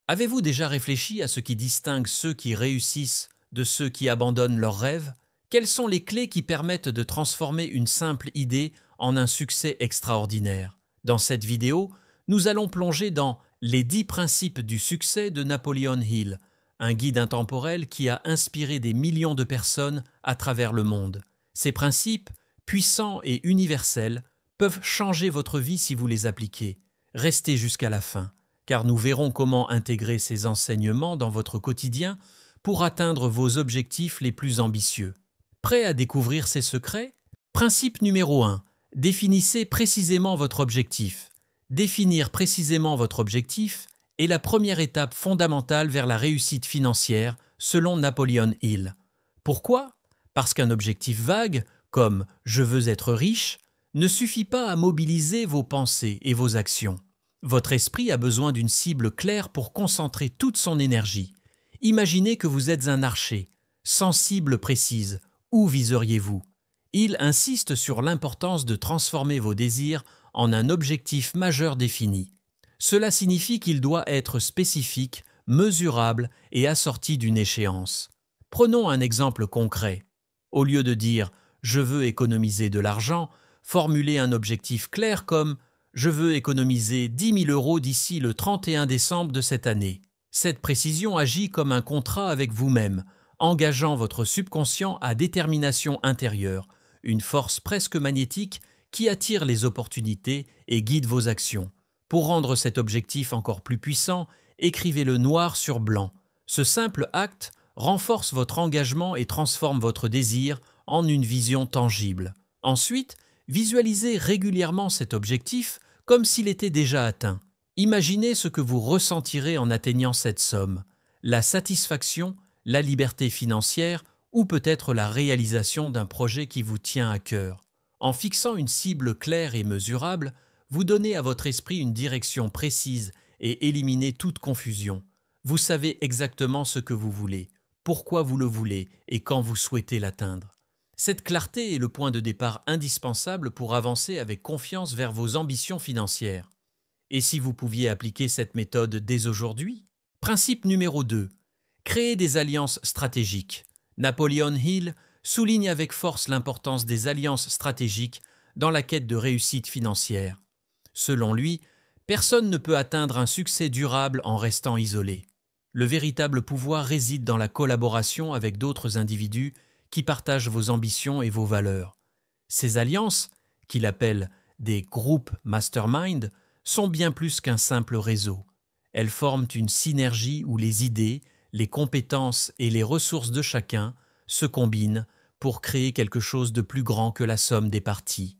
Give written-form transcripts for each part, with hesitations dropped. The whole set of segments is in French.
Avez-vous déjà réfléchi à ce qui distingue ceux qui réussissent de ceux qui abandonnent leurs rêves? Quelles sont les clés qui permettent de transformer une simple idée en un succès extraordinaire? Dans cette vidéo, nous allons plonger dans les 10 principes du succès de Napoleon Hill, un guide intemporel qui a inspiré des millions de personnes à travers le monde. Ces principes, puissants et universels, peuvent changer votre vie si vous les appliquez. Restez jusqu'à la fin, car nous verrons comment intégrer ces enseignements dans votre quotidien pour atteindre vos objectifs les plus ambitieux. Prêt à découvrir ces secrets? Principe numéro 1. Définissez précisément votre objectif. Définir précisément votre objectif est la première étape fondamentale vers la réussite financière, selon Napoleon Hill. Pourquoi? Parce qu'un objectif vague, comme « je veux être riche », ne suffit pas à mobiliser vos pensées et vos actions. Votre esprit a besoin d'une cible claire pour concentrer toute son énergie. Imaginez que vous êtes un archer, sans cible précise. Où viseriez-vous? Il insiste sur l'importance de transformer vos désirs en un objectif majeur défini. Cela signifie qu'il doit être spécifique, mesurable et assorti d'une échéance. Prenons un exemple concret. Au lieu de dire « je veux économiser de l'argent », formulez un objectif clair comme « je veux économiser 10 000 € d'ici le 31 décembre de cette année ». Cette précision agit comme un contrat avec vous-même, engageant votre subconscient à détermination intérieure, une force presque magnétique qui attire les opportunités et guide vos actions. Pour rendre cet objectif encore plus puissant, écrivez-le noir sur blanc. Ce simple acte renforce votre engagement et transforme votre désir en une vision tangible. Ensuite, visualisez régulièrement cet objectif comme s'il était déjà atteint. Imaginez ce que vous ressentirez en atteignant cette somme. La satisfaction, la liberté financière ou peut-être la réalisation d'un projet qui vous tient à cœur. En fixant une cible claire et mesurable, vous donnez à votre esprit une direction précise et éliminez toute confusion. Vous savez exactement ce que vous voulez, pourquoi vous le voulez et quand vous souhaitez l'atteindre. Cette clarté est le point de départ indispensable pour avancer avec confiance vers vos ambitions financières. Et si vous pouviez appliquer cette méthode dès aujourd'hui? Principe numéro 2. Créer des alliances stratégiques. Napoleon Hill souligne avec force l'importance des alliances stratégiques dans la quête de réussite financière. Selon lui, personne ne peut atteindre un succès durable en restant isolé. Le véritable pouvoir réside dans la collaboration avec d'autres individus qui partagent vos ambitions et vos valeurs. Ces alliances, qu'il appelle des groupes mastermind, sont bien plus qu'un simple réseau. Elles forment une synergie où les idées, les compétences et les ressources de chacun se combinent pour créer quelque chose de plus grand que la somme des parties.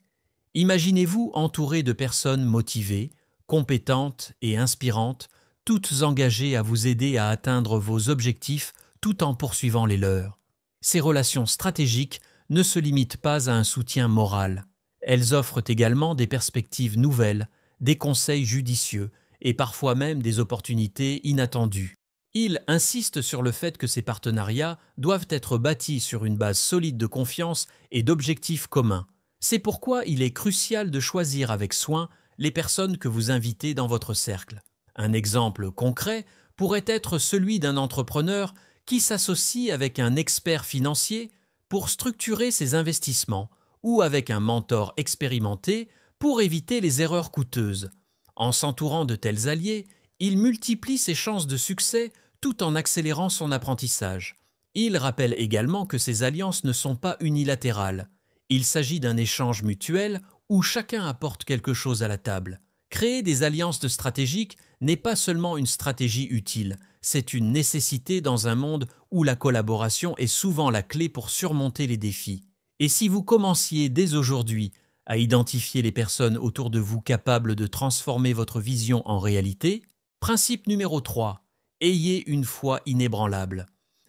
Imaginez-vous entouré de personnes motivées, compétentes et inspirantes, toutes engagées à vous aider à atteindre vos objectifs tout en poursuivant les leurs. Ces relations stratégiques ne se limitent pas à un soutien moral. Elles offrent également des perspectives nouvelles, des conseils judicieux et parfois même des opportunités inattendues. Il insiste sur le fait que ces partenariats doivent être bâtis sur une base solide de confiance et d'objectifs communs. C'est pourquoi il est crucial de choisir avec soin les personnes que vous invitez dans votre cercle. Un exemple concret pourrait être celui d'un entrepreneur qui s'associe avec un expert financier pour structurer ses investissements ou avec un mentor expérimenté pour éviter les erreurs coûteuses. En s'entourant de tels alliés, il multiplie ses chances de succès tout en accélérant son apprentissage. Il rappelle également que ces alliances ne sont pas unilatérales. Il s'agit d'un échange mutuel où chacun apporte quelque chose à la table. Créer des alliances stratégiques n'est pas seulement une stratégie utile, c'est une nécessité dans un monde où la collaboration est souvent la clé pour surmonter les défis. Et si vous commenciez dès aujourd'hui à identifier les personnes autour de vous capables de transformer votre vision en réalité? Principe numéro 3. Ayez une foi inébranlable.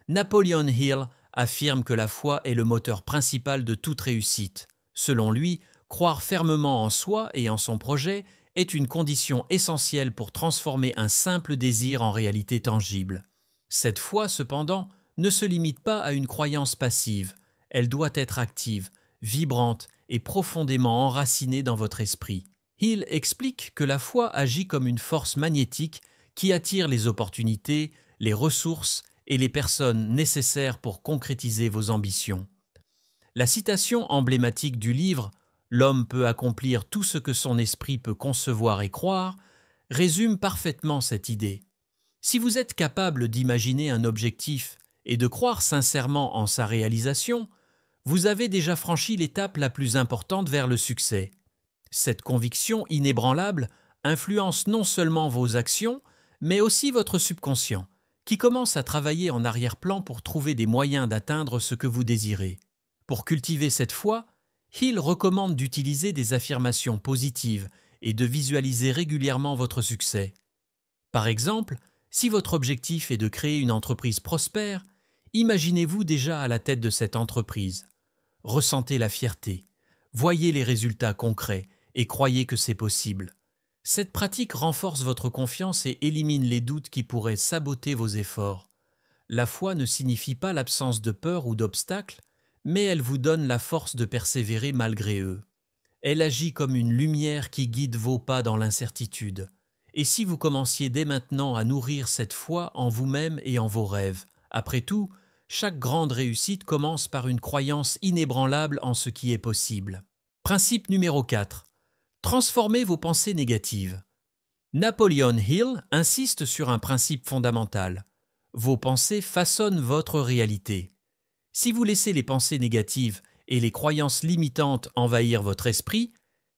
Napoleon Hill affirme que la foi est le moteur principal de toute réussite. Selon lui, croire fermement en soi et en son projet est une condition essentielle pour transformer un simple désir en réalité tangible. Cette foi, cependant, ne se limite pas à une croyance passive. Elle doit être active, vibrante et profondément enracinée dans votre esprit. Hill explique que la foi agit comme une force magnétique qui attire les opportunités, les ressources et les personnes nécessaires pour concrétiser vos ambitions. La citation emblématique du livre « L'homme peut accomplir tout ce que son esprit peut concevoir et croire » résume parfaitement cette idée. Si vous êtes capable d'imaginer un objectif et de croire sincèrement en sa réalisation, vous avez déjà franchi l'étape la plus importante vers le succès. Cette conviction inébranlable influence non seulement vos actions, mais aussi votre subconscient, qui commence à travailler en arrière-plan pour trouver des moyens d'atteindre ce que vous désirez. Pour cultiver cette foi, Hill recommande d'utiliser des affirmations positives et de visualiser régulièrement votre succès. Par exemple, si votre objectif est de créer une entreprise prospère, imaginez-vous déjà à la tête de cette entreprise. Ressentez la fierté, voyez les résultats concrets et croyez que c'est possible. Cette pratique renforce votre confiance et élimine les doutes qui pourraient saboter vos efforts. La foi ne signifie pas l'absence de peur ou d'obstacles, mais elle vous donne la force de persévérer malgré eux. Elle agit comme une lumière qui guide vos pas dans l'incertitude. Et si vous commenciez dès maintenant à nourrir cette foi en vous-même et en vos rêves? Après tout, chaque grande réussite commence par une croyance inébranlable en ce qui est possible. Principe numéro 4. Transformez vos pensées négatives. Napoleon Hill insiste sur un principe fondamental. Vos pensées façonnent votre réalité. Si vous laissez les pensées négatives et les croyances limitantes envahir votre esprit,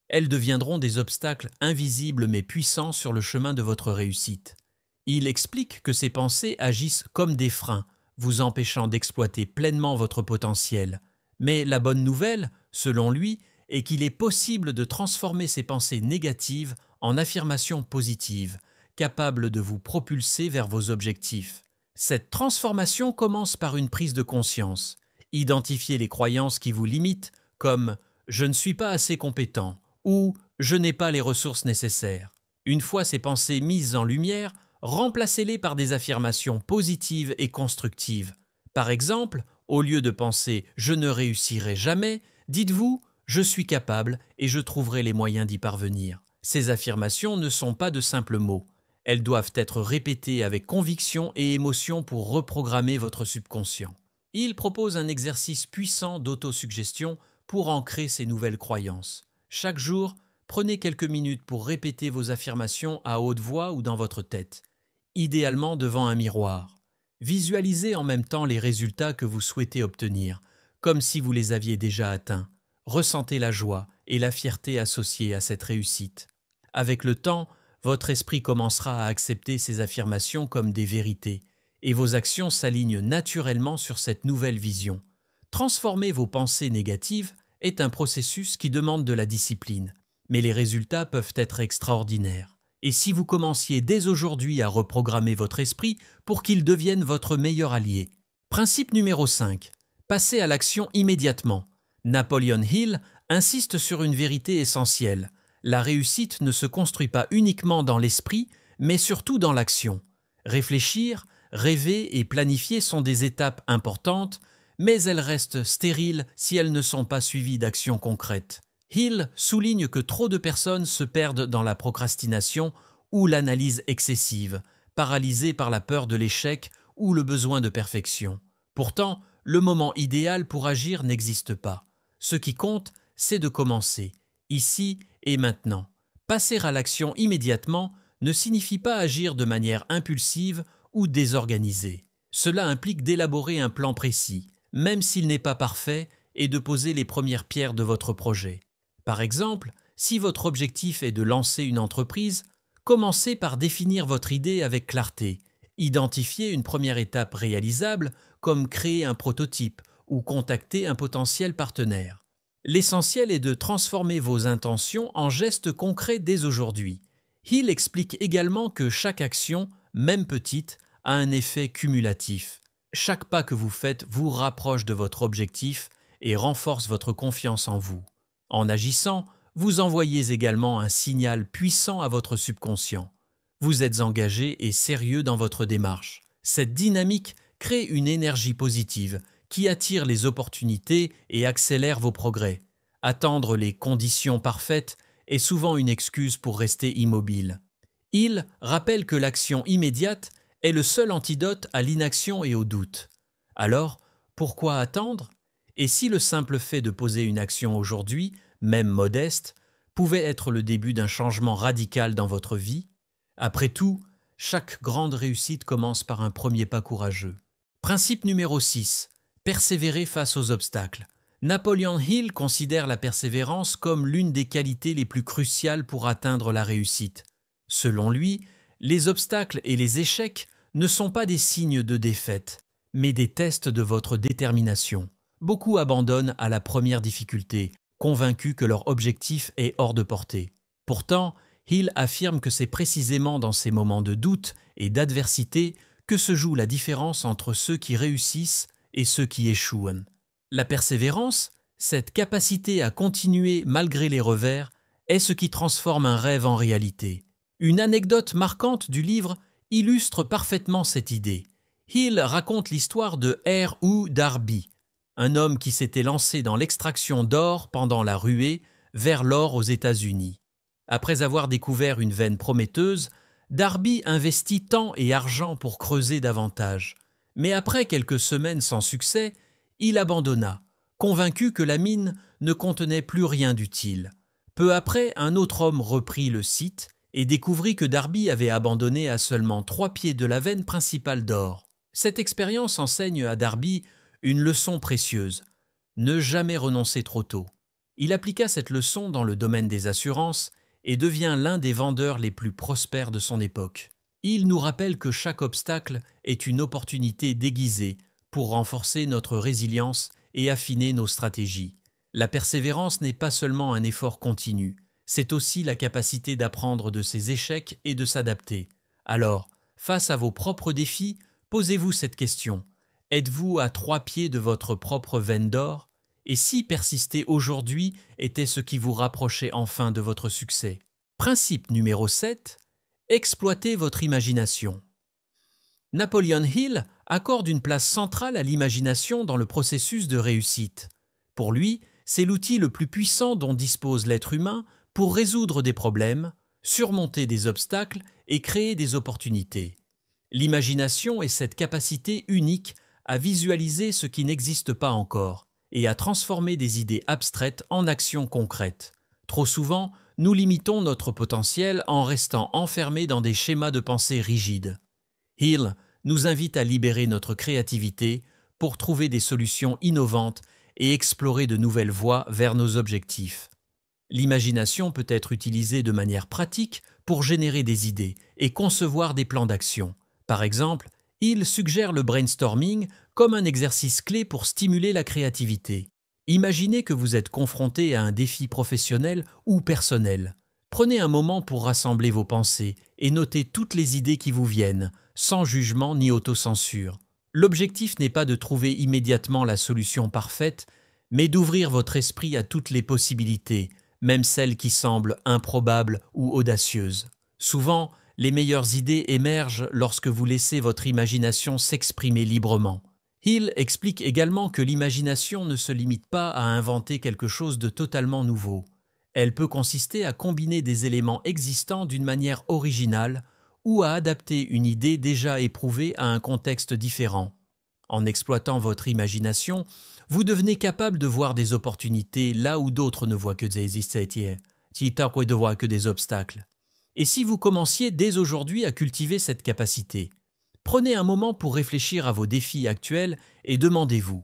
elles deviendront des obstacles invisibles mais puissants sur le chemin de votre réussite. Il explique que ces pensées agissent comme des freins, vous empêchant d'exploiter pleinement votre potentiel. Mais la bonne nouvelle, selon lui, est qu'il est possible de transformer ces pensées négatives en affirmations positives, capables de vous propulser vers vos objectifs. Cette transformation commence par une prise de conscience. Identifiez les croyances qui vous limitent, comme « je ne suis pas assez compétent » ou « je n'ai pas les ressources nécessaires ». Une fois ces pensées mises en lumière, remplacez-les par des affirmations positives et constructives. Par exemple, au lieu de penser « je ne réussirai jamais », dites-vous « je suis capable et je trouverai les moyens d'y parvenir ». Ces affirmations ne sont pas de simples mots. Elles doivent être répétées avec conviction et émotion pour reprogrammer votre subconscient. Il propose un exercice puissant d'autosuggestion pour ancrer ces nouvelles croyances. Chaque jour, prenez quelques minutes pour répéter vos affirmations à haute voix ou dans votre tête, idéalement devant un miroir. Visualisez en même temps les résultats que vous souhaitez obtenir, comme si vous les aviez déjà atteints. Ressentez la joie et la fierté associées à cette réussite. Avec le temps, votre esprit commencera à accepter ces affirmations comme des vérités, et vos actions s'alignent naturellement sur cette nouvelle vision. Transformer vos pensées négatives est un processus qui demande de la discipline, mais les résultats peuvent être extraordinaires. Et si vous commenciez dès aujourd'hui à reprogrammer votre esprit pour qu'il devienne votre meilleur allié? Principe numéro 5. Passez à l'action immédiatement. Napoleon Hill insiste sur une vérité essentielle. La réussite ne se construit pas uniquement dans l'esprit, mais surtout dans l'action. Réfléchir, rêver et planifier sont des étapes importantes, mais elles restent stériles si elles ne sont pas suivies d'actions concrètes. Hill souligne que trop de personnes se perdent dans la procrastination ou l'analyse excessive, paralysées par la peur de l'échec ou le besoin de perfection. Pourtant, le moment idéal pour agir n'existe pas. Ce qui compte, c'est de commencer, ici et maintenant. Passer à l'action immédiatement ne signifie pas agir de manière impulsive ou désorganisée. Cela implique d'élaborer un plan précis, même s'il n'est pas parfait, et de poser les premières pierres de votre projet. Par exemple, si votre objectif est de lancer une entreprise, commencez par définir votre idée avec clarté. Identifiez une première étape réalisable, comme créer un prototype ou contacter un potentiel partenaire. L'essentiel est de transformer vos intentions en gestes concrets dès aujourd'hui. Hill explique également que chaque action, même petite, a un effet cumulatif. Chaque pas que vous faites vous rapproche de votre objectif et renforce votre confiance en vous. En agissant, vous envoyez également un signal puissant à votre subconscient. Vous êtes engagé et sérieux dans votre démarche. Cette dynamique crée une énergie positive qui attire les opportunités et accélère vos progrès. Attendre les conditions parfaites est souvent une excuse pour rester immobile. Il rappelle que l'action immédiate est le seul antidote à l'inaction et au doute. Alors, pourquoi attendre? Et si le simple fait de poser une action aujourd'hui, même modeste, pouvait être le début d'un changement radical dans votre vie? Après tout, chaque grande réussite commence par un premier pas courageux. Principe numéro 6. Persévérer face aux obstacles. Napoleon Hill considère la persévérance comme l'une des qualités les plus cruciales pour atteindre la réussite. Selon lui, les obstacles et les échecs ne sont pas des signes de défaite, mais des tests de votre détermination. Beaucoup abandonnent à la première difficulté, convaincus que leur objectif est hors de portée. Pourtant, Hill affirme que c'est précisément dans ces moments de doute et d'adversité que se joue la différence entre ceux qui réussissent et ceux qui échouent. La persévérance, cette capacité à continuer malgré les revers, est ce qui transforme un rêve en réalité. Une anecdote marquante du livre illustre parfaitement cette idée. Hill raconte l'histoire de R.U. Darby, un homme qui s'était lancé dans l'extraction d'or pendant la ruée vers l'or aux États-Unis. Après avoir découvert une veine prometteuse, Darby investit temps et argent pour creuser davantage. Mais après quelques semaines sans succès, il abandonna, convaincu que la mine ne contenait plus rien d'utile. Peu après, un autre homme reprit le site et découvrit que Darby avait abandonné à seulement 3 pieds de la veine principale d'or. Cette expérience enseigne à Darby une leçon précieuse: ne jamais renoncer trop tôt. Il appliqua cette leçon dans le domaine des assurances et devient l'un des vendeurs les plus prospères de son époque. Il nous rappelle que chaque obstacle est une opportunité déguisée pour renforcer notre résilience et affiner nos stratégies. La persévérance n'est pas seulement un effort continu, c'est aussi la capacité d'apprendre de ses échecs et de s'adapter. Alors, face à vos propres défis, posez-vous cette question: êtes-vous à 3 pieds de votre propre veine d'or? Et si persister aujourd'hui était ce qui vous rapprochait enfin de votre succès? Principe numéro 7. Exploitez votre imagination. Napoleon Hill accorde une place centrale à l'imagination dans le processus de réussite. Pour lui, c'est l'outil le plus puissant dont dispose l'être humain pour résoudre des problèmes, surmonter des obstacles et créer des opportunités. L'imagination est cette capacité unique à visualiser ce qui n'existe pas encore et à transformer des idées abstraites en actions concrètes. Trop souvent, nous limitons notre potentiel en restant enfermés dans des schémas de pensée rigides. Hill nous invite à libérer notre créativité pour trouver des solutions innovantes et explorer de nouvelles voies vers nos objectifs. L'imagination peut être utilisée de manière pratique pour générer des idées et concevoir des plans d'action. Par exemple, Hill suggère le brainstorming comme un exercice clé pour stimuler la créativité. Imaginez que vous êtes confronté à un défi professionnel ou personnel. Prenez un moment pour rassembler vos pensées et notez toutes les idées qui vous viennent, sans jugement ni autocensure. L'objectif n'est pas de trouver immédiatement la solution parfaite, mais d'ouvrir votre esprit à toutes les possibilités, même celles qui semblent improbables ou audacieuses. Souvent, les meilleures idées émergent lorsque vous laissez votre imagination s'exprimer librement. Hill explique également que l'imagination ne se limite pas à inventer quelque chose de totalement nouveau. Elle peut consister à combiner des éléments existants d'une manière originale ou à adapter une idée déjà éprouvée à un contexte différent. En exploitant votre imagination, vous devenez capable de voir des opportunités là où d'autres ne voient que des obstacles. Et si vous commenciez dès aujourd'hui à cultiver cette capacité? Prenez un moment pour réfléchir à vos défis actuels et demandez-vous: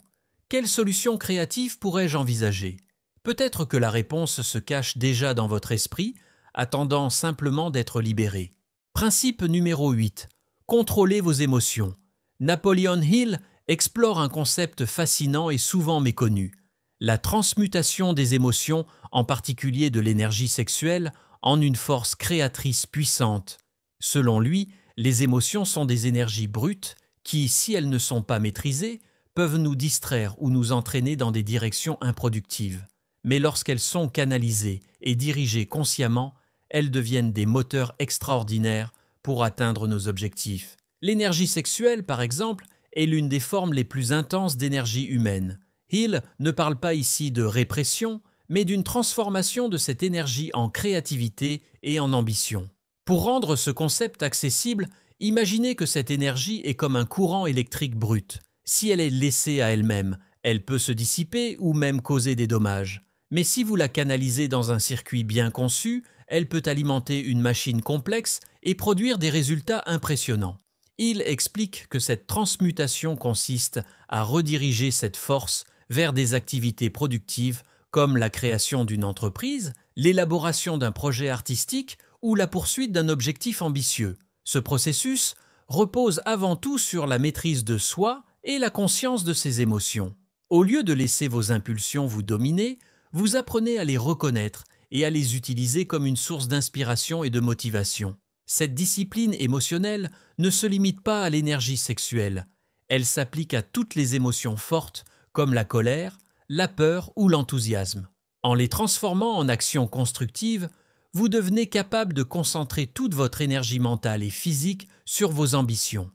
quelle solution créative pourrais-je envisager? Peut-être que la réponse se cache déjà dans votre esprit, attendant simplement d'être libérée. Principe numéro 8. Contrôlez vos émotions. Napoleon Hill explore un concept fascinant et souvent méconnu: la transmutation des émotions, en particulier de l'énergie sexuelle, en une force créatrice puissante. Selon lui, les émotions sont des énergies brutes qui, si elles ne sont pas maîtrisées, peuvent nous distraire ou nous entraîner dans des directions improductives. Mais lorsqu'elles sont canalisées et dirigées consciemment, elles deviennent des moteurs extraordinaires pour atteindre nos objectifs. L'énergie sexuelle, par exemple, est l'une des formes les plus intenses d'énergie humaine. Hill ne parle pas ici de répression, mais d'une transformation de cette énergie en créativité et en ambition. Pour rendre ce concept accessible, imaginez que cette énergie est comme un courant électrique brut. Si elle est laissée à elle-même, elle peut se dissiper ou même causer des dommages. Mais si vous la canalisez dans un circuit bien conçu, elle peut alimenter une machine complexe et produire des résultats impressionnants. Il explique que cette transmutation consiste à rediriger cette force vers des activités productives comme la création d'une entreprise, l'élaboration d'un projet artistique ou la poursuite d'un objectif ambitieux. Ce processus repose avant tout sur la maîtrise de soi et la conscience de ses émotions. Au lieu de laisser vos impulsions vous dominer, vous apprenez à les reconnaître et à les utiliser comme une source d'inspiration et de motivation. Cette discipline émotionnelle ne se limite pas à l'énergie sexuelle. Elle s'applique à toutes les émotions fortes comme la colère, la peur ou l'enthousiasme. En les transformant en actions constructives, vous devenez capable de concentrer toute votre énergie mentale et physique sur vos ambitions.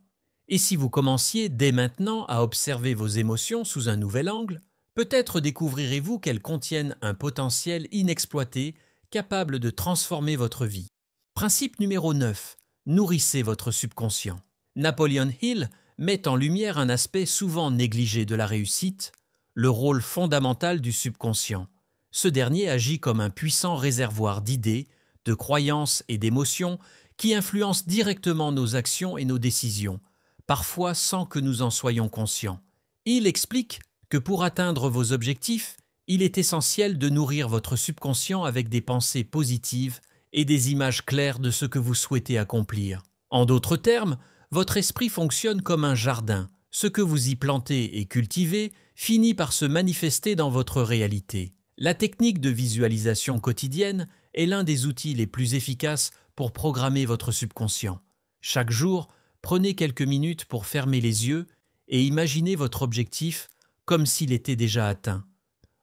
Et si vous commenciez dès maintenant à observer vos émotions sous un nouvel angle, peut-être découvrirez-vous qu'elles contiennent un potentiel inexploité capable de transformer votre vie. Principe numéro 9. Nourrissez votre subconscient. Napoleon Hill met en lumière un aspect souvent négligé de la réussite, le rôle fondamental du subconscient. Ce dernier agit comme un puissant réservoir d'idées, de croyances et d'émotions qui influencent directement nos actions et nos décisions, parfois sans que nous en soyons conscients. Il explique que pour atteindre vos objectifs, il est essentiel de nourrir votre subconscient avec des pensées positives et des images claires de ce que vous souhaitez accomplir. En d'autres termes, votre esprit fonctionne comme un jardin. Ce que vous y plantez et cultivez finit par se manifester dans votre réalité. La technique de visualisation quotidienne est l'un des outils les plus efficaces pour programmer votre subconscient. Chaque jour, prenez quelques minutes pour fermer les yeux et imaginez votre objectif comme s'il était déjà atteint.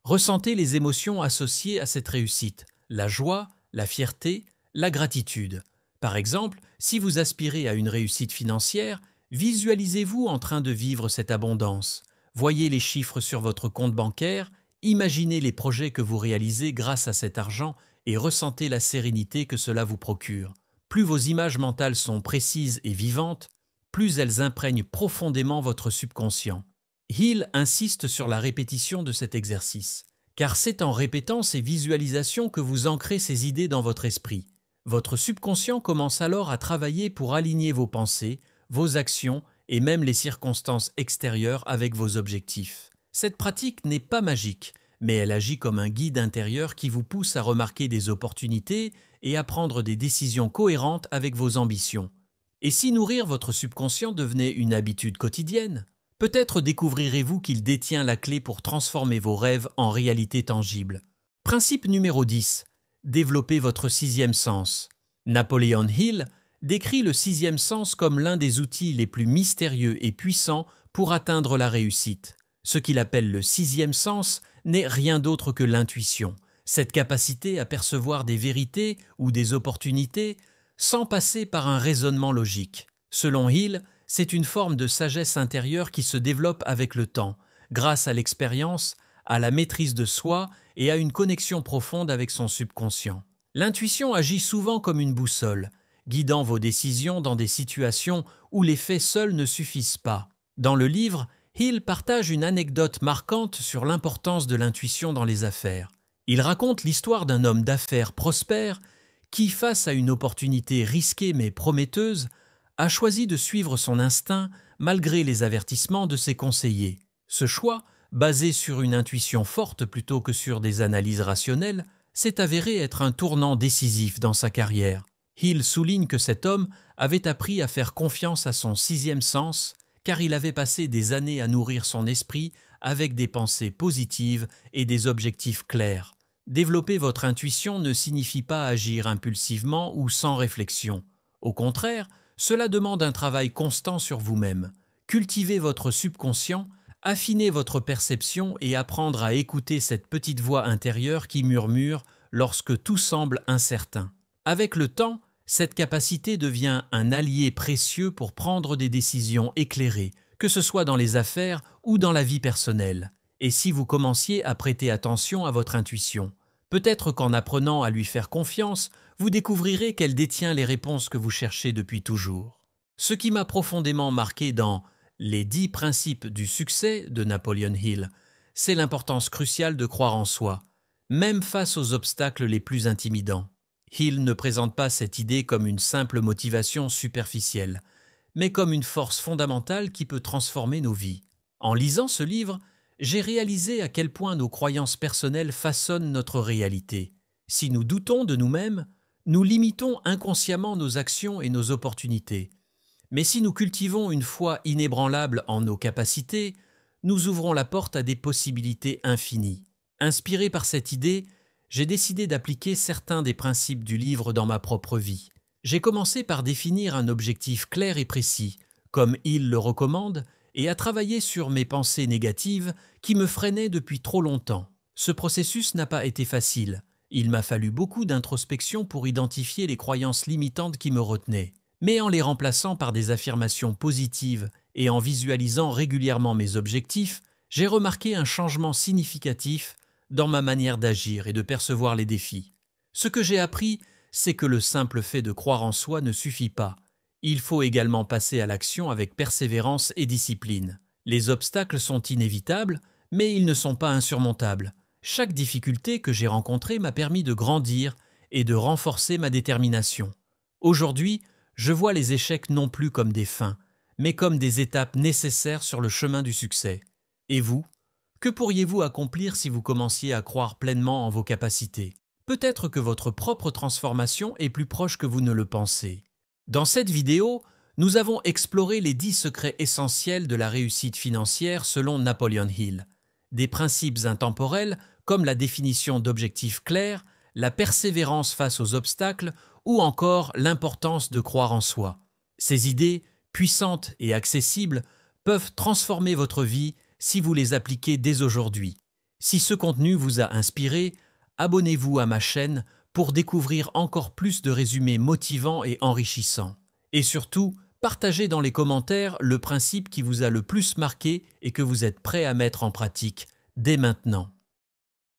Ressentez les émotions associées à cette réussite, la joie, la fierté, la gratitude. Par exemple, si vous aspirez à une réussite financière, visualisez-vous en train de vivre cette abondance. Voyez les chiffres sur votre compte bancaire, imaginez les projets que vous réalisez grâce à cet argent et ressentez la sérénité que cela vous procure. Plus vos images mentales sont précises et vivantes, plus elles imprègnent profondément votre subconscient. Hill insiste sur la répétition de cet exercice, car c'est en répétant ces visualisations que vous ancrez ces idées dans votre esprit. Votre subconscient commence alors à travailler pour aligner vos pensées, vos actions et même les circonstances extérieures avec vos objectifs. Cette pratique n'est pas magique, mais elle agit comme un guide intérieur qui vous pousse à remarquer des opportunités et à prendre des décisions cohérentes avec vos ambitions. Et si nourrir votre subconscient devenait une habitude quotidienne, peut-être découvrirez-vous qu'il détient la clé pour transformer vos rêves en réalité tangible. Principe numéro 10. Développez votre sixième sens. Napoleon Hill décrit le sixième sens comme l'un des outils les plus mystérieux et puissants pour atteindre la réussite. Ce qu'il appelle le sixième sens n'est rien d'autre que l'intuition, cette capacité à percevoir des vérités ou des opportunités sans passer par un raisonnement logique. Selon Hill, c'est une forme de sagesse intérieure qui se développe avec le temps, grâce à l'expérience, à la maîtrise de soi et à une connexion profonde avec son subconscient. L'intuition agit souvent comme une boussole, guidant vos décisions dans des situations où les faits seuls ne suffisent pas. Dans le livre, Hill partage une anecdote marquante sur l'importance de l'intuition dans les affaires. Il raconte l'histoire d'un homme d'affaires prospère qui, face à une opportunité risquée mais prometteuse, a choisi de suivre son instinct malgré les avertissements de ses conseillers. Ce choix, basé sur une intuition forte plutôt que sur des analyses rationnelles, s'est avéré être un tournant décisif dans sa carrière. Hill souligne que cet homme avait appris à faire confiance à son sixième sens, car il avait passé des années à nourrir son esprit avec des pensées positives et des objectifs clairs. Développer votre intuition ne signifie pas agir impulsivement ou sans réflexion. Au contraire, cela demande un travail constant sur vous-même. Cultivez votre subconscient, affinez votre perception et apprendre à écouter cette petite voix intérieure qui murmure lorsque tout semble incertain. Avec le temps, cette capacité devient un allié précieux pour prendre des décisions éclairées, que ce soit dans les affaires ou dans la vie personnelle. Et si vous commenciez à prêter attention à votre intuition, peut-être qu'en apprenant à lui faire confiance, vous découvrirez qu'elle détient les réponses que vous cherchez depuis toujours. Ce qui m'a profondément marqué dans Les 10 principes du succès de Napoleon Hill, c'est l'importance cruciale de croire en soi, même face aux obstacles les plus intimidants. Hill ne présente pas cette idée comme une simple motivation superficielle, mais comme une force fondamentale qui peut transformer nos vies. En lisant ce livre, j'ai réalisé à quel point nos croyances personnelles façonnent notre réalité. Si nous doutons de nous-mêmes, nous limitons inconsciemment nos actions et nos opportunités. Mais si nous cultivons une foi inébranlable en nos capacités, nous ouvrons la porte à des possibilités infinies. Inspiré par cette idée, j'ai décidé d'appliquer certains des principes du livre dans ma propre vie. J'ai commencé par définir un objectif clair et précis, comme il le recommande, et à travailler sur mes pensées négatives qui me freinaient depuis trop longtemps. Ce processus n'a pas été facile. Il m'a fallu beaucoup d'introspection pour identifier les croyances limitantes qui me retenaient. Mais en les remplaçant par des affirmations positives et en visualisant régulièrement mes objectifs, j'ai remarqué un changement significatif dans ma manière d'agir et de percevoir les défis. Ce que j'ai appris, c'est que le simple fait de croire en soi ne suffit pas. Il faut également passer à l'action avec persévérance et discipline. Les obstacles sont inévitables, mais ils ne sont pas insurmontables. Chaque difficulté que j'ai rencontrée m'a permis de grandir et de renforcer ma détermination. Aujourd'hui, je vois les échecs non plus comme des fins, mais comme des étapes nécessaires sur le chemin du succès. Et vous ? Que pourriez-vous accomplir si vous commenciez à croire pleinement en vos capacités ? Peut-être que votre propre transformation est plus proche que vous ne le pensez. Dans cette vidéo, nous avons exploré les 10 secrets essentiels de la réussite financière selon Napoleon Hill. Des principes intemporels comme la définition d'objectifs clairs, la persévérance face aux obstacles ou encore l'importance de croire en soi. Ces idées, puissantes et accessibles, peuvent transformer votre vie si vous les appliquez dès aujourd'hui. Si ce contenu vous a inspiré, abonnez-vous à ma chaîne pour découvrir encore plus de résumés motivants et enrichissants. Et surtout, partagez dans les commentaires le principe qui vous a le plus marqué et que vous êtes prêt à mettre en pratique dès maintenant.